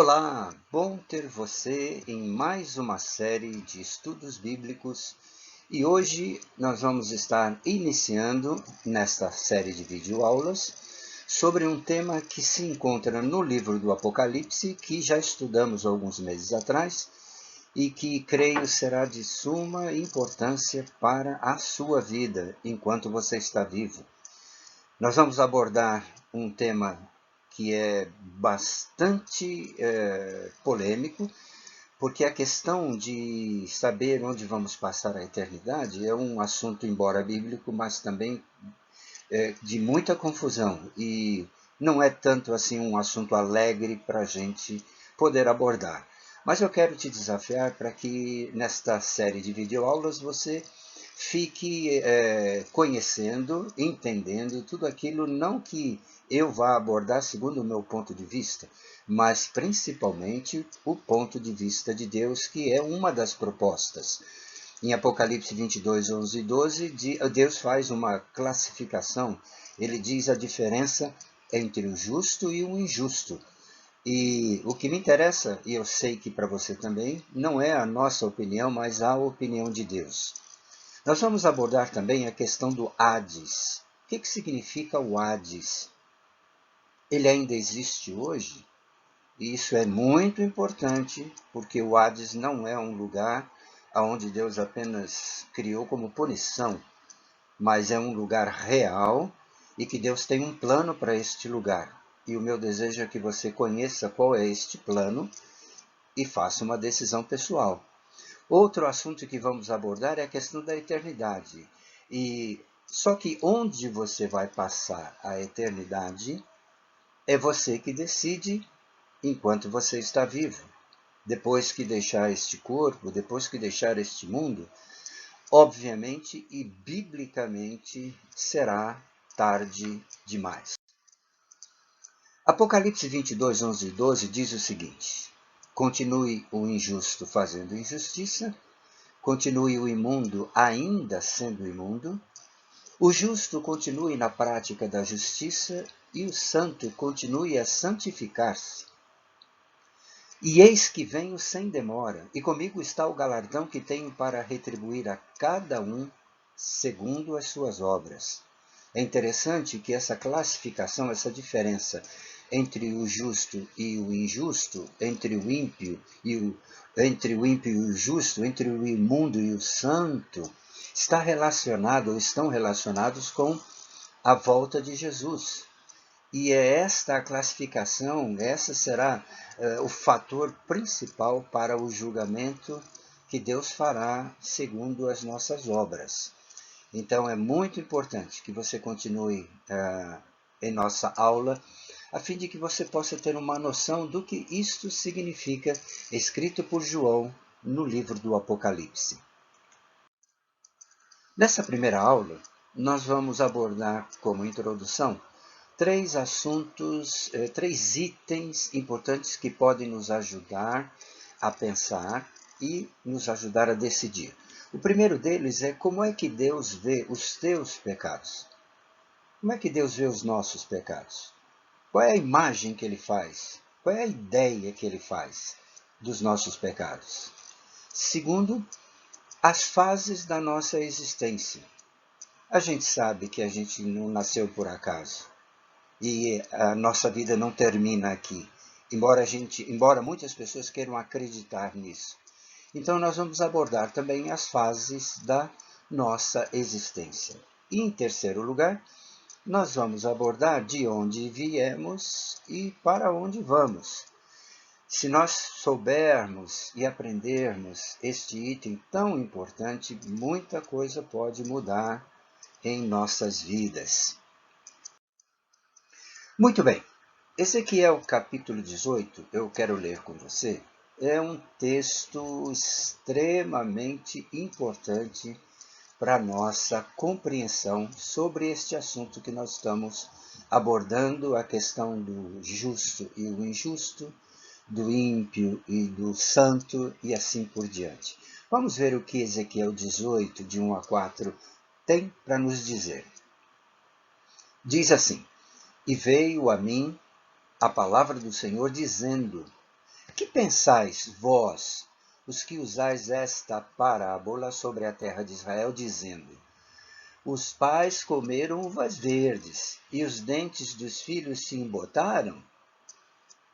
Olá, bom ter você em mais uma série de estudos bíblicos e hoje nós vamos estar iniciando nesta série de videoaulas sobre um tema que se encontra no livro do Apocalipse, que já estudamos alguns meses atrás e que creio será de suma importância para a sua vida enquanto você está vivo. Nós vamos abordar um tema que é bastante polêmico, porque a questão de saber onde vamos passar a eternidade é um assunto, embora bíblico, mas também de muita confusão. E não é tanto assim um assunto alegre para a gente poder abordar. Mas eu quero te desafiar para que nesta série de videoaulas você fique conhecendo, entendendo tudo aquilo, não que eu vá abordar segundo o meu ponto de vista, mas principalmente o ponto de vista de Deus, que é uma das propostas. Em Apocalipse 22, 11 e 12, Deus faz uma classificação, ele diz a diferença entre o justo e o injusto. E o que me interessa, e eu sei que para você também, não é a nossa opinião, mas a opinião de Deus. Nós vamos abordar também a questão do Hades. O que significa o Hades? Ele ainda existe hoje? E isso é muito importante, porque o Hades não é um lugar onde Deus apenas criou como punição, mas é um lugar real e que Deus tem um plano para este lugar. E o meu desejo é que você conheça qual é este plano e faça uma decisão pessoal. Outro assunto que vamos abordar é a questão da eternidade. Só que onde você vai passar a eternidade é você que decide enquanto você está vivo. Depois que deixar este corpo, depois que deixar este mundo, obviamente e biblicamente será tarde demais. Apocalipse 22, 11 e 12 diz o seguinte: continue o injusto fazendo injustiça, continue o imundo ainda sendo imundo, o justo continue na prática da justiça e o santo continue a santificar-se. E eis que venho sem demora, e comigo está o galardão que tenho para retribuir a cada um segundo as suas obras. É interessante que essa classificação, essa diferença entre o justo e o injusto, entre o ímpio e o justo, entre o imundo e o santo, está relacionado ou estão relacionados com a volta de Jesus. E é esta a classificação, essa será o fator principal para o julgamento que Deus fará segundo as nossas obras. Então é muito importante que você continue em nossa aula, a fim de que você possa ter uma noção do que isto significa, escrito por João no livro do Apocalipse. Nessa primeira aula, nós vamos abordar como introdução três assuntos, três itens importantes que podem nos ajudar a pensar e nos ajudar a decidir. O primeiro deles é como é que Deus vê os teus pecados. Como é que Deus vê os nossos pecados? Qual é a imagem que Ele faz? Qual é a ideia que Ele faz dos nossos pecados? Segundo, as fases da nossa existência. A gente sabe que a gente não nasceu por acaso. E a nossa vida não termina aqui, embora muitas pessoas queiram acreditar nisso. Então nós vamos abordar também as fases da nossa existência. E em terceiro lugar, nós vamos abordar de onde viemos e para onde vamos. Se nós soubermos e aprendermos este item tão importante, muita coisa pode mudar em nossas vidas. Muito bem, Ezequiel capítulo 18, eu quero ler com você, é um texto extremamente importante para a nossa compreensão sobre este assunto que nós estamos abordando, a questão do justo e o injusto, do ímpio e do santo e assim por diante. Vamos ver o que Ezequiel 18, de 1 a 4, tem para nos dizer. Diz assim: E veio a mim a palavra do Senhor dizendo: Que pensais, vós, os que usais esta parábola sobre a terra de Israel, dizendo: os pais comeram uvas verdes, e os dentes dos filhos se embotaram?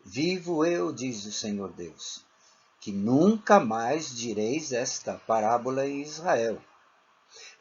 Vivo eu, diz o Senhor Deus, que nunca mais direis esta parábola em Israel.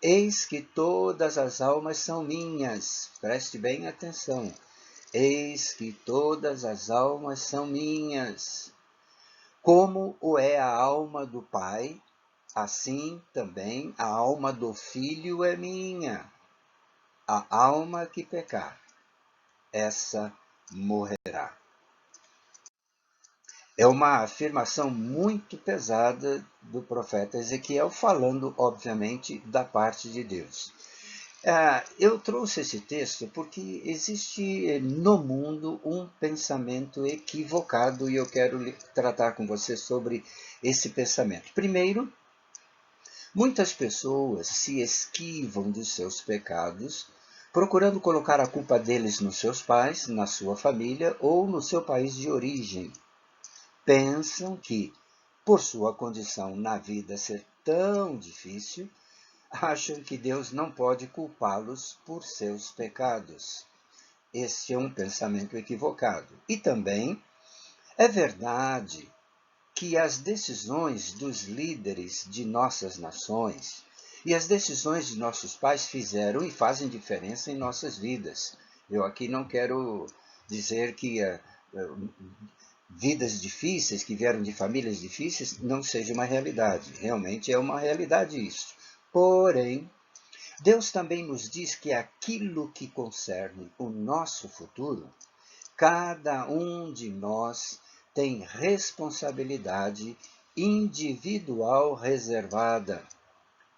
Eis que todas as almas são minhas. Preste bem atenção. Eis que todas as almas são minhas. Como o é a alma do Pai, assim também a alma do Filho é minha. A alma que pecar, essa morrerá. É uma afirmação muito pesada do profeta Ezequiel, falando, obviamente, da parte de Deus. Eu trouxe esse texto porque existe no mundo um pensamento equivocado e eu quero tratar com você sobre esse pensamento. Primeiro, muitas pessoas se esquivam dos seus pecados, procurando colocar a culpa deles nos seus pais, na sua família ou no seu país de origem. Pensam que, por sua condição na vida ser tão difícil, acham que Deus não pode culpá-los por seus pecados. Este é um pensamento equivocado. E também é verdade que as decisões dos líderes de nossas nações e as decisões de nossos pais fizeram e fazem diferença em nossas vidas. Eu aqui não quero dizer que vidas difíceis, que vieram de famílias difíceis, não seja uma realidade. Realmente é uma realidade isso. Porém, Deus também nos diz que aquilo que concerne o nosso futuro, cada um de nós tem responsabilidade individual reservada.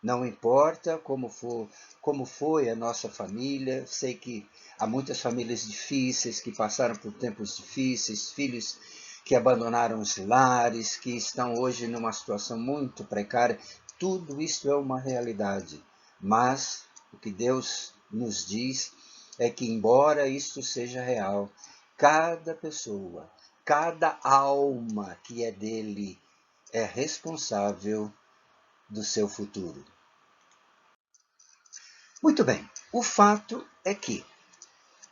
Não importa como foi a nossa família, sei que há muitas famílias difíceis que passaram por tempos difíceis, filhos que abandonaram os lares, que estão hoje numa situação muito precária. Tudo isso é uma realidade. Mas o que Deus nos diz é que, embora isto seja real, cada pessoa, cada alma que é dele é responsável do seu futuro. Muito bem, o fato é que,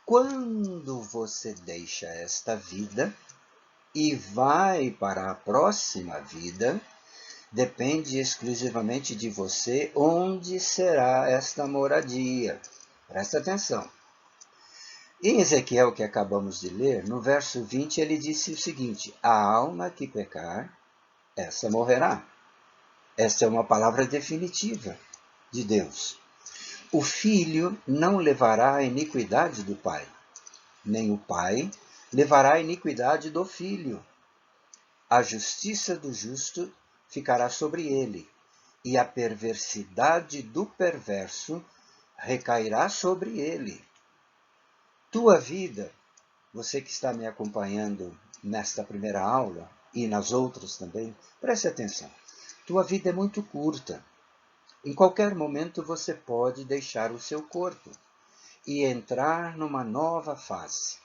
quando você deixa esta vida e vai para a próxima vida, depende exclusivamente de você onde será esta moradia. Presta atenção. Em Ezequiel, que acabamos de ler, no verso 20, ele disse o seguinte: a alma que pecar, essa morrerá. Esta é uma palavra definitiva de Deus. O filho não levará a iniquidade do pai, nem o pai levará a iniquidade do filho. A justiça do justo ficará sobre ele, e a perversidade do perverso recairá sobre ele. Tua vida, você que está me acompanhando nesta primeira aula e nas outras também, preste atenção. Tua vida é muito curta. Em qualquer momento você pode deixar o seu corpo e entrar numa nova fase.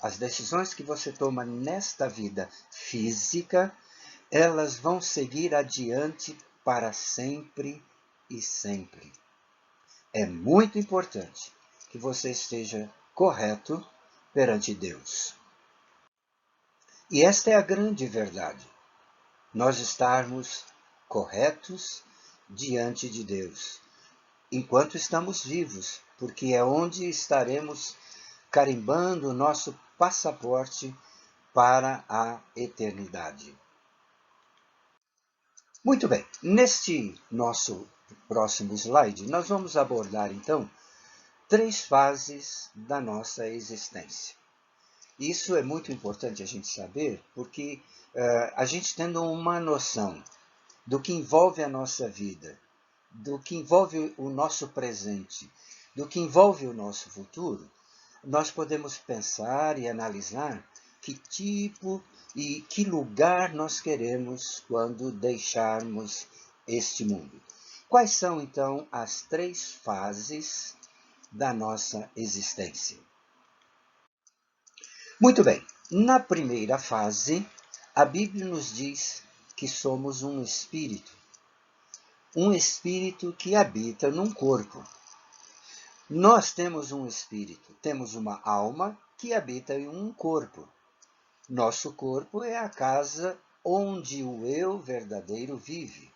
As decisões que você toma nesta vida física, elas vão seguir adiante para sempre e sempre. É muito importante que você esteja correto perante Deus. E esta é a grande verdade. Nós estarmos corretos diante de Deus, enquanto estamos vivos, porque é onde estaremos carimbando o nosso passaporte para a eternidade. Muito bem, neste nosso próximo slide, nós vamos abordar então 3 fases da nossa existência. Isso é muito importante a gente saber, porque a gente tendo uma noção do que envolve a nossa vida, do que envolve o nosso presente, do que envolve o nosso futuro, nós podemos pensar e analisar que tipo e que lugar nós queremos quando deixarmos este mundo. Quais são, então, as 3 fases da nossa existência? Muito bem, na primeira fase, A Bíblia nos diz que somos um espírito que habita num corpo. Nós temos um espírito, temos uma alma que habita em um corpo. Nosso corpo é a casa onde o eu verdadeiro vive,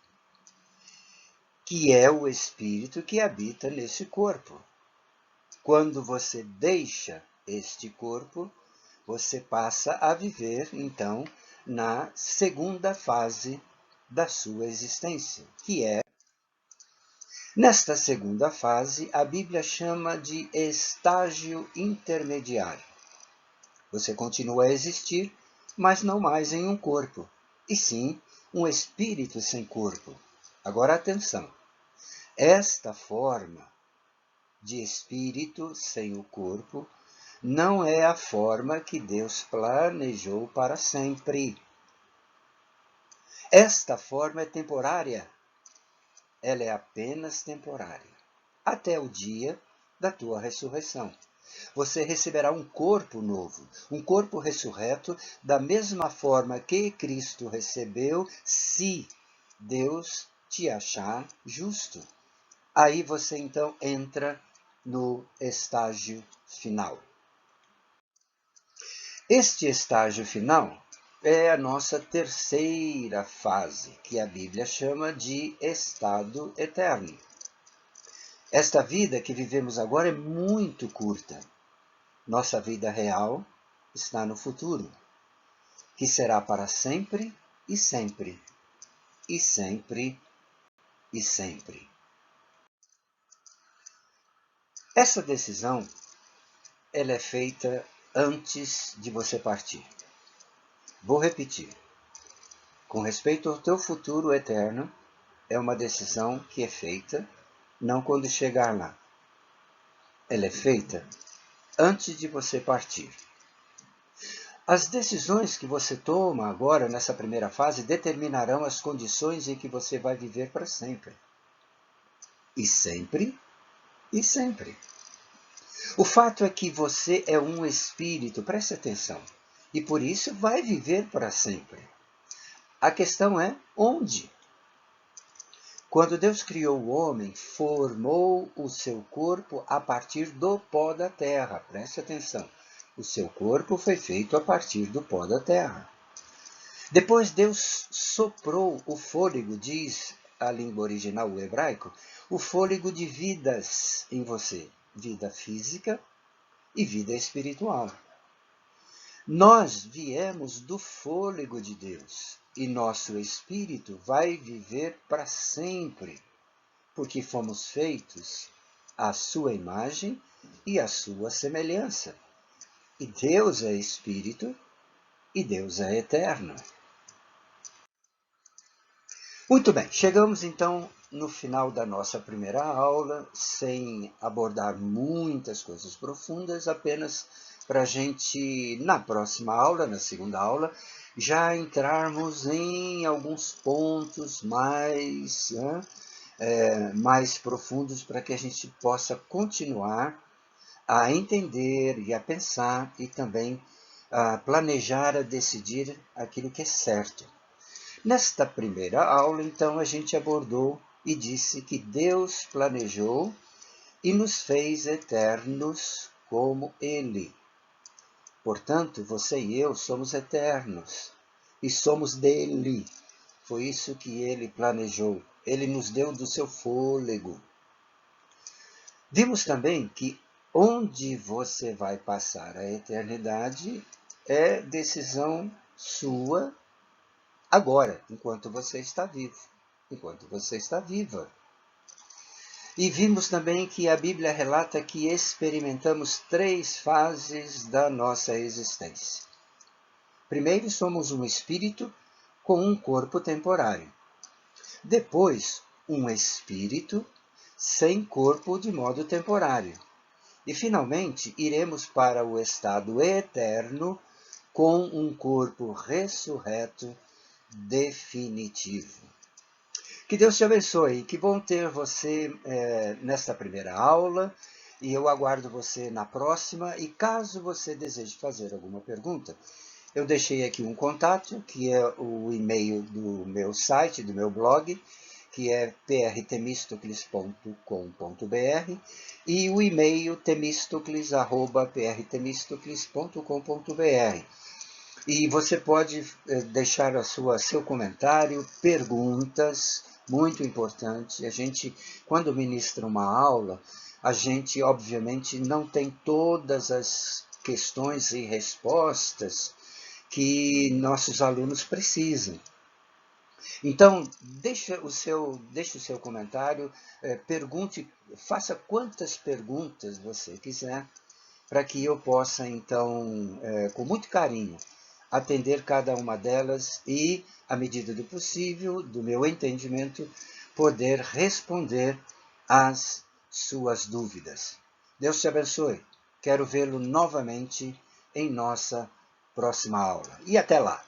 que é o espírito que habita nesse corpo. Quando você deixa este corpo, você passa a viver, então, na segunda fase da sua existência, que é. Nesta segunda fase, a Bíblia chama de estágio intermediário. Você continua a existir, mas não mais em um corpo, e sim um espírito sem corpo. Agora atenção, esta forma de espírito sem o corpo não é a forma que Deus planejou para sempre. Esta forma é temporária. Ela é apenas temporária, até o dia da tua ressurreição. Você receberá um corpo novo, um corpo ressurreto, da mesma forma que Cristo recebeu, se Deus te achar justo. Aí você então entra no estágio final. Este estágio final é a nossa terceira fase, que a Bíblia chama de estado eterno. Esta vida que vivemos agora é muito curta. Nossa vida real está no futuro, que será para sempre e sempre, e sempre e sempre. Essa decisão, ela é feita antes de você partir. Vou repetir. Com respeito ao teu futuro eterno, é uma decisão que é feita não quando chegar lá. Ela é feita antes de você partir. As decisões que você toma agora, nessa primeira fase, determinarão as condições em que você vai viver para sempre. E sempre, e sempre. O fato é que você é um espírito, preste atenção, e por isso vai viver para sempre. A questão é onde? Quando Deus criou o homem, formou o seu corpo a partir do pó da terra. Preste atenção. O seu corpo foi feito a partir do pó da terra. Depois Deus soprou o fôlego, diz a língua original, o hebraico, o fôlego de vidas em você. Vida física e vida espiritual. Nós viemos do fôlego de Deus e nosso espírito vai viver para sempre, porque fomos feitos à sua imagem e à sua semelhança. E Deus é espírito e Deus é eterno. Muito bem, chegamos então no final da nossa primeira aula, sem abordar muitas coisas profundas, apenas para a gente, na próxima aula, na segunda aula, já entrarmos em alguns pontos mais profundos para que a gente possa continuar a entender e a pensar e também a planejar, a decidir aquilo que é certo. Nesta primeira aula, então, a gente abordou e disse que Deus planejou e nos fez eternos como Ele. Portanto, você e eu somos eternos e somos dele. Foi isso que Ele planejou. Ele nos deu do seu fôlego. Vimos também que onde você vai passar a eternidade é decisão sua agora, enquanto você está vivo, enquanto você está viva. E vimos também que a Bíblia relata que experimentamos 3 fases da nossa existência. Primeiro, somos um espírito com um corpo temporário. Depois, um espírito sem corpo de modo temporário. E, finalmente, iremos para o estado eterno com um corpo ressurreto definitivo. Que Deus te abençoe. Que bom ter você nesta primeira aula. E eu aguardo você na próxima. E caso você deseje fazer alguma pergunta, Eu deixei aqui um contato, que é o e-mail do meu site, do meu blog, que é prtemistocles.com.br, e o e-mail temistocles@prtemistocles.com.br. E você pode deixar seu comentário, perguntas, muito importante. A gente, quando ministra uma aula, a gente obviamente não tem todas as questões e respostas que nossos alunos precisam. Então, deixe o seu comentário, pergunte, faça quantas perguntas você quiser, para que eu possa, então, com muito carinho, atender cada uma delas e, à medida do possível, do meu entendimento, poder responder às suas dúvidas. Deus te abençoe. Quero vê-lo novamente em nossa próxima aula. E até lá!